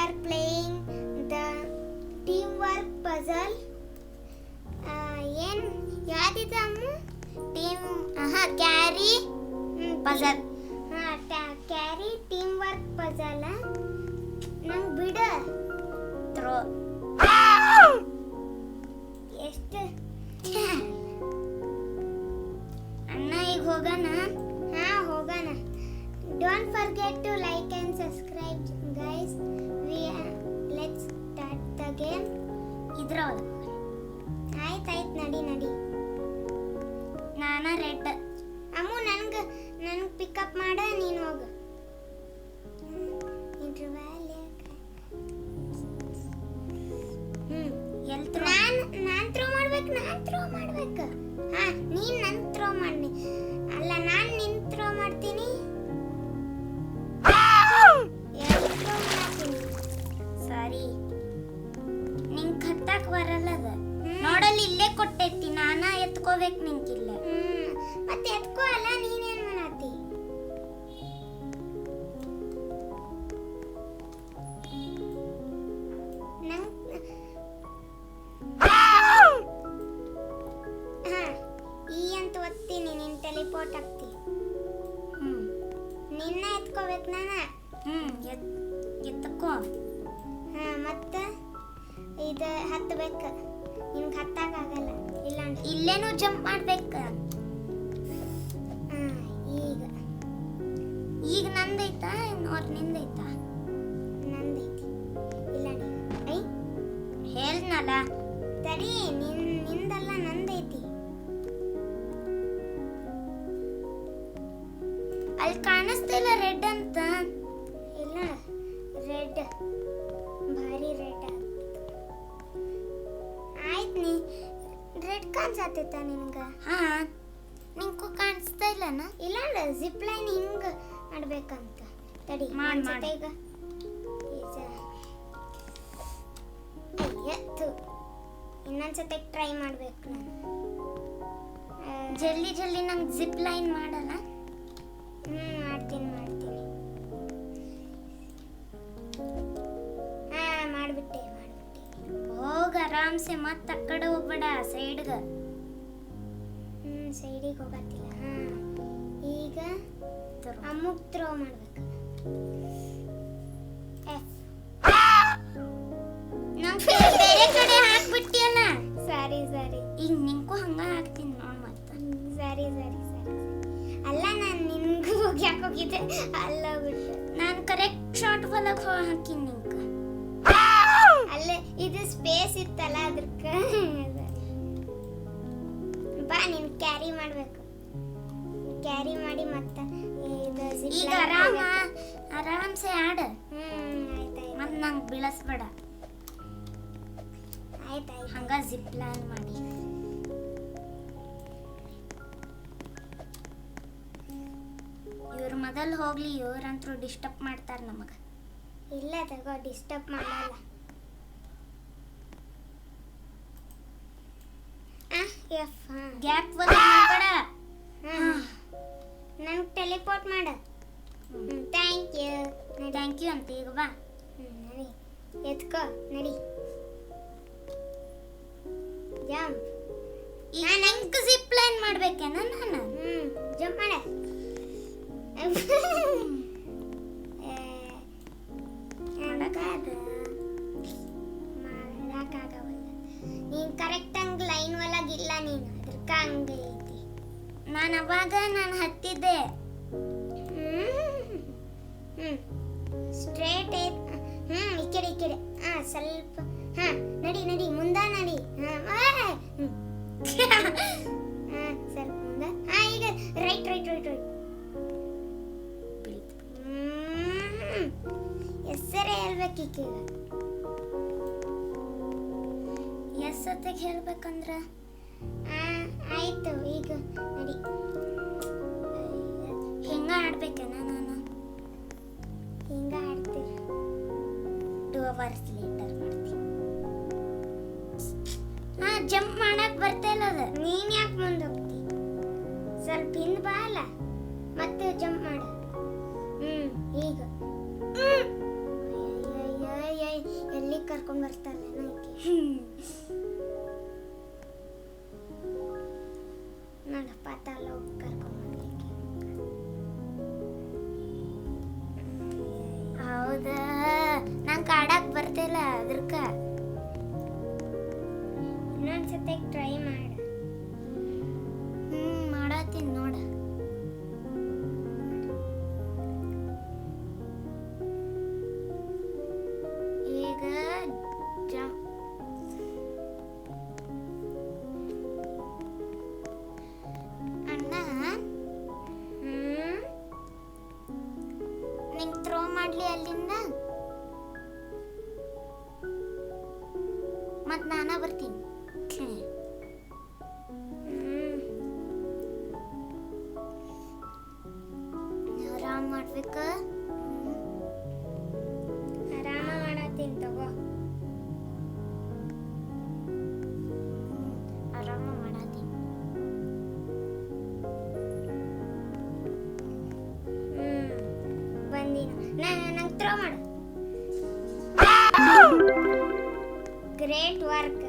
are playing the teamwork puzzle. ಏನ್ ಯಾವ್ದಿದೆ ಅಮ್ಮ? Team carry puzzle. Carry teamwork puzzle. ನಂಗೆ ಬಿಡ ಥ್ರೋ ಎಷ್ಟು ಅಣ್ಣ. ಈಗ ಹೋಗೋಣ? ಹೋಗೋಣ. Don't forget to like and subscribe guys. Let's start the game. ಇದ್ರೊಳಗೆ ಆಯ್ತಾಯ್ತು, ನಡಿ. ನಾನು ರೆಡ್. ಅಮ್ಮು ನನಗೆ ಪಿಕಪ್ ಮಾಡ, ನೀನು ಹೋಗು. ನಾನು ಥ್ರೋ ಮಾಡ್ಬೇಕು. ನೀನು ನನ್ನ ಥ್ರೋ ಮಾಡಿ. ಅಲ್ಲ, ನಾನು ನಿನ್ನ ಥ್ರೋ ಮಾಡ್ತೀನಿ. ಸಾರಿ, ನಿಂಗೆ ಹತ್ತಕ್ಕೆ ಬರಲ್ಲ ಅದ. ನೋಡಲ್ಲಿ ಇಲ್ಲೇ ಕೊಟ್ಟೈತಿ, ನಾನಾ ಎತ್ಕೋಬೇಕು ನಿಂಗಿಲ್ಲ. ಮತ್ತೆ ಎತ್ಕೋ. ಅಲ್ಲ, ನೀನೇನು ಮಾಡತ್ತಿ? ಈ ಅಂತ ಒತ್ತೀನಿ, ನೀನು ಟೆಲಿಪೋರ್ಟ್ ಆಗ್ತಿ. ನಿನ್ನ ಎತ್ಕೋಬೇಕು ನಾನು. ಎತ್ತಕೋ. ಮತ್ತೆ ಇದು ಹತ್ತಬೇಕು. ನಿಮ್ಗೆ ಹತ್ತಕ್ಕಾಗಲ್ಲ. ಇಲ್ಲ ಇಲ್ಲೇನು ಜಂಪ್ ಮಾಡ್ಬೇಕು. ಈಗ ನಂದೈತಾ ಅವ್ರು ನಿಂದೈತಾ? ನಂದೈತಿ. ಇಲ್ಲ ಹೇಳ್ನಲ್ಲ, ತಡಿ. ನಿಂದಲ್ಲ, ನಂದೈತಿ. ಅಲ್ಲಿ ಕಾಣಿಸ್ತಿಲ್ಲ ರೆಡ್ ಅಂತ. ಇಲ್ಲ, ರೆಡ್ ಭಾರಿ ರೆಡ್ ಆಯ್ತು. ನೀ ರೆಡ್ ಕಾಣಿಸತ್ತ ನಿನ್ಗೆ? ನಿಂಗೂ ಕಾಣಿಸ್ತಾ ಇಲ್ಲನ? ಇಲ್ಲ, ಜಿಪ್ ಲೈನ್ ಹಿಂಗೆ ಮಾಡ್ಬೇಕಂತ. ತಡಿ ಮಾಡ್ಸತ್ತೆ. ಈಗ ಇನ್ನೊಂದ್ಸತಿ ಟ್ರೈ ಮಾಡ್ಬೇಕು ನಾನು. ಜಲ್ದಿ ನಂಗೆ ಜಿಪ್ ಲೈನ್ ಮಾಡಲ್ಲ. ಮಾಡ್ತೀನಿ. ಮಾಡ್ಬಿಟ್ಟೆ. ಹೋಗ ಆರಾಮ್ಸೆ. ಮತ್ತೆ ಆ ಕಡೆ ಹೋಗ್ಬೇಡ, ಸೈಡ್ಗೆ. ಸೈಡಿಗೆ ಹೋಗತ್ತಿಲ್ಲ. ಈಗ ಅಮ್ಮುಗ್ ಥ್ರೋ ಮಾಡ್ಬೇಕು. ನಂಗೆ ಬೇರೆ ಕಡೆ ಹಾಕ್ಬಿಟ್ಟಿಯಲ್ಲ. ಸರಿ. ಈಗ ನಿಂಗೂ ಹಂಗ ಹಾಕ್ತೀನಿ ನೋಡ್. ಮತ್ತೆ ಸರಿ. ಅಲ್ಲ, ನಾನು ನಿನ್ಗೂ ಹೋಗ್ಯಾಕೆ ಹೋಗಿದ್ದೆ? ಅಲ್ಲ ಬಿಟ್ಟು ನಾನು ಕರೆಕ್ಟ್ ಶಾರ್ಟ್ ಹೊಲಕ್ಕೆ ಹಾಕಿನಿ ನಿಂಗೆ. ಅಲ್ಲೇ ಇದು ಸ್ಪೇಸ್ ಇತ್ತಲ್ಲ, ಅದಕ್ಕೆ. ಬಾ, ನೀನು ಕ್ಯಾರಿ ಮಾಡಬೇಕು. ಕ್ಯಾರಿ ಮಾಡಿ ಮತ್ತೆ ಈಗ ಆರಾಮ್ಸೆ ಆಡ. ಆಯ್ತಾಯ್ತು. ಮತ್ತೆ ನಂಗೆ ಬೀಳಿಸ್ಬೇಡ. ಆಯ್ತಾಯ್ತು. ಹಂಗ ಜಿಪ್ ಲೈನ್ ಮಾಡಿ. ಇವ್ರು ಮೊದಲು ಹೋಗ್ಲಿ, ಇವ್ರಂತರೂ ಡಿಸ್ಟರ್ಬ್ ಮಾಡ್ತಾರೆ ನಮಗೆ. ಇಲ್ಲ ತಗೋ, ಡಿಸ್ಟರ್ಬ್ ಮಾಡಲ್ಲ. ಗ್ಯಾಪ್ ಮಾಡಬೇಡ. ನಂಗೆ ಟೆಲಿಪೋರ್ಟ್ ಮಾಡ. ಥ್ಯಾಂಕ್ ಯು ಅಂತ. ಈಗ ಬಾ, ನಡಿ. ಎತ್ಕೋ, ನಡಿ. ಜಂಪ್. ನಾನು ಹೆಂಗೆ ಜಿಪ್ ಲೈನ್ ಮಾಡ್ಬೇಕೇನ? ನಾನು ಜಂಪ್ ಮಾಡ. ಮಾಡಕ್ಕಾಗವಲ್ಲ. ನೀನು ಕರೆಕ್ಟ್ ಹಂಗೆ ಲೈನ್ ಒಳಗಿಲ್ಲ. ನೀನು ಅದಕ್ಕೆ ಹಂಗೆ ಐತಿ. ಅವಾಗ ನಾನು ಹತ್ತಿದ್ದೆ. ಸ್ಟ್ರೇಟ್ ಐತಿ. ಈ ಕಡೆ. ಸ್ವಲ್ಪ. ನಡಿ ಮುಂದೆ ನಡಿ. ಸ್ವಲ್ಪ ಮುಂದೆ. ಈಗ ರೈಟ್. ಹೆಸರೇ ಹೇಳ್ಬೇಕೀಗ. ಎಷ್ಟೊತ್ತಿಗೆ ಹೇಳ್ಬೇಕಂದ್ರ? ಆಯ್ತು. ಈಗ ನಡಿ. ಹಿಂಗ ಆಡ್ಬೇಕೇನ? ನಾನು ಹಿಂಗ ಆಡ್ತೀನಿ. 2 hours later ಮಾಡ್ತೀನಿ. ಜಂಪ್ ಮಾಡಕ್ ಬರ್ತಾ ಇಲ್ಲ ಅದು. ನೀನ್ ಯಾಕೆ ಮುಂದೆ ಹೋಗ್ತಿ? ಸ್ವಲ್ಪ ಹಿಂದೆ ಬಾ. ಅಲ್ಲ, ಮತ್ತೆ ಜಂಪ್ ಮಾಡ. ಈಗ ಹೌದಾ ನಂಗೆ ಆಡಕ್ ಬರ್ತಿಲ್ಲ ಅದ್ರಕ ಇನ್ನೊಂದ್ಸತಿ ಟ್ರೈ ಮಾಡ ಮಾಡತ್ತೀನಿ ನೋಡ ಈಗ ಅಣ್ಣ ನಿಂಗೆ ಥ್ರೋ ಮಾಡ್ಲಿ ಅಲ್ಲಿಂದ ಮತ್ ನಾನ ಬರ್ತೀನಿ ಆರಾಮ್ ಮಾಡ್ಬೇಕ ಆರಾಮ ಮಾಡತ್ತೀನಿ ತಗೋ ಆರಾಮ ಮಾಡತ್ತೀನಿ ಬಂದಿನ ನಂಗೆ ಥ್ರೋ ಮಾಡು ಗ್ರೇಟ್ ವರ್ಕ್